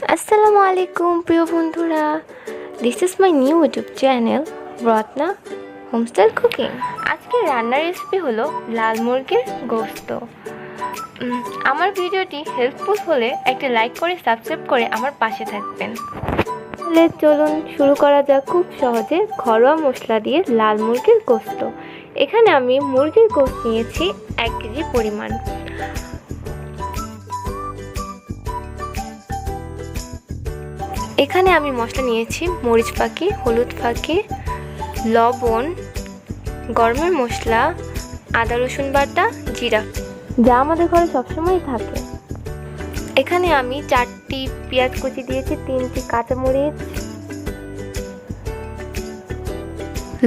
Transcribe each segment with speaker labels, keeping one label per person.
Speaker 1: আসসালামু আলাইকুম প্রিয় বন্ধুরা, this is my new YouTube channel Ratna home style cooking. আজকের রান্নার রেসিপি হলো লাল মুরগির গোশত। আমার ভিডিওটি হেল্পফুল হলে একটা লাইক করে সাবস্ক্রাইব করে আমার পাশে থাকবেন। তাহলে চলুন শুরু করা যাক খুব সহজে ঘরোয়া মশলা দিয়ে লাল মুরগির গোশত। এখানে আমি মুরগির গোশত নিয়েছি 1 কেজি পরিমাণ। এখানে আমি মশলা নিয়েছি মরিচ ফাঁকি, হলুদ ফাঁকি, লবণ, গরমের মশলা, আদা রসুন বাটা, জিরা, যা আমাদের ঘরে সবসময় থাকে। এখানে আমি 4টি পেঁয়াজ কুচি দিয়েছি, 3টি কাঁচামরিচ,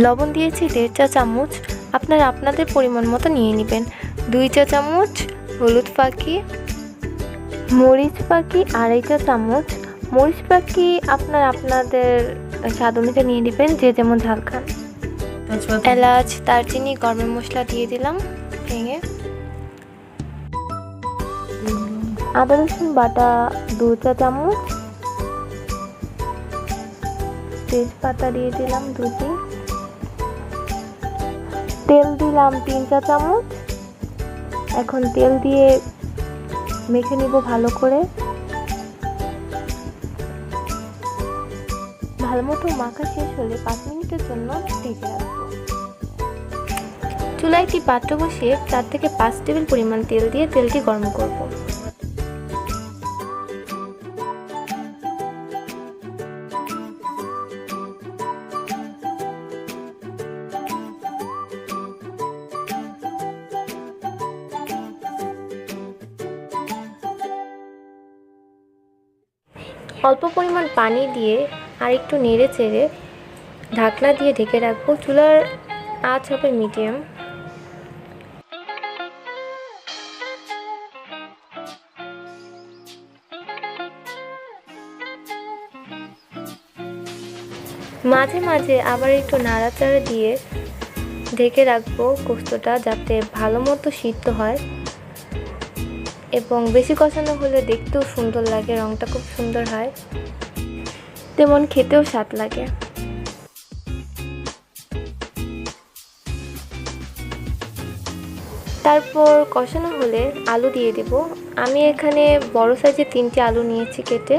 Speaker 1: লবণ দিয়েছি 1.5 চা চামচ, আপনারা আপনাদের পরিমাণ মতো নিয়ে নেবেন। 2 চা চামচ হলুদ ফাঁকি, মরিচ ফাঁকি 2.5 চা চামচ, মরিচ পাখি আপনারা আপনাদের স্বাদ অনুযায়ী নিয়ে নেবেন, যে যেমন ঝাল খান। এলাচ, দারচিনি, গরমের মশলা দিয়ে দিলাম ভেঙে। আদা রসুন বাটা 2 চা চামচ, তেজপাতা দিয়ে দিলাম 2টি, তেল দিলাম 3 চা চামচ। এখন তেল দিয়ে মেখে নিব ভালো করে। ভালো মতো মাখা শেষ হলে 5 মিনিটের জন্য ঢেকে রাখবো। চুলায় একটি পাত্র বসিয়ে 4 থেকে 5 টেবিল পরিমাণ তেল দিয়ে তেলটি গরম করব। অল্প পরিমাণ পানি দিয়ে আর একটু নেড়ে চেড়ে ঢাকনা দিয়ে ঢেকে রাখবো। চুলার আঁচ হবে মিডিয়াম। মাঝে মাঝে আবার একটু নাড়াচাড়া দিয়ে ঢেকে রাখবো গোশতটা, যাতে ভালো মতো সিদ্ধ হয় এবং বেশি কষানো হলে দেখতেও সুন্দর লাগে, রঙটা খুব সুন্দর হয়, তেমন খেতেও স্বাদ লাগে। তারপর কষানো হলে আলু দিয়ে দেব। আমি এখানে বড় সাইজের 3টি আলু নিয়েছি কেটে।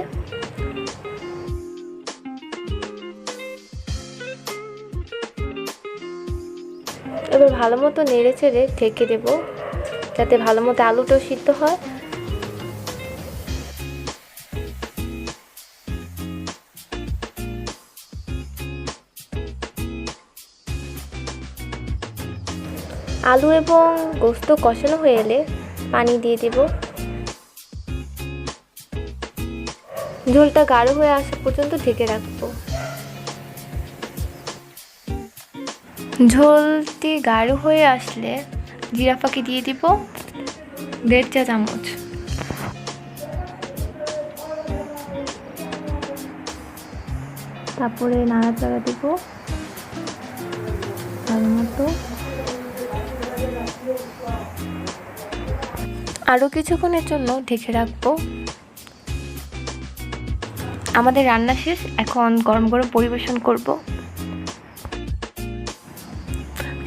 Speaker 1: এবার ভালো মতো নেড়ে চেড়ে ঢেকে দেব, যাতে ভালো মতো আলুটাও সিদ্ধ হয়। আলু এবং গোশত কষানো হয়ে এলে পানি দিয়ে দেব। ঝোলটা গাঢ় হয়ে আসা পর্যন্ত ঢেকে রাখবো। ঝোলটি গাঢ় হয়ে আসলে জিরা ফাঁকি দিয়ে দিব 1.5 চা চামচ। তারপরে নাড়াচাড়া দিব ভালো মতো। আরও কিছুক্ষণের জন্য ঢেকে রাখবো। আমাদের রান্না শেষ, এখন গরম গরম পরিবেশন করব।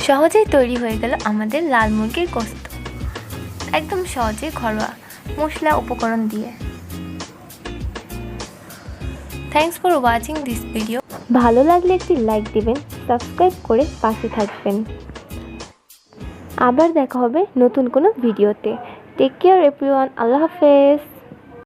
Speaker 1: সহজেই তৈরি হয়ে গেল আমাদের লাল মুরগির গোশত, একদম সহজে ঘরোয়া মশলা উপকরণ দিয়ে। Thanks for watching this video. ভালো লাগলে একটি লাইক দিবেন, সাবস্ক্রাইব করে পাশে থাকবেন। আবার দেখা হবে নতুন কোনো ভিডিওতে। টেক কেয়ার এভরিওয়ান, আল্লাহ হাফেজ।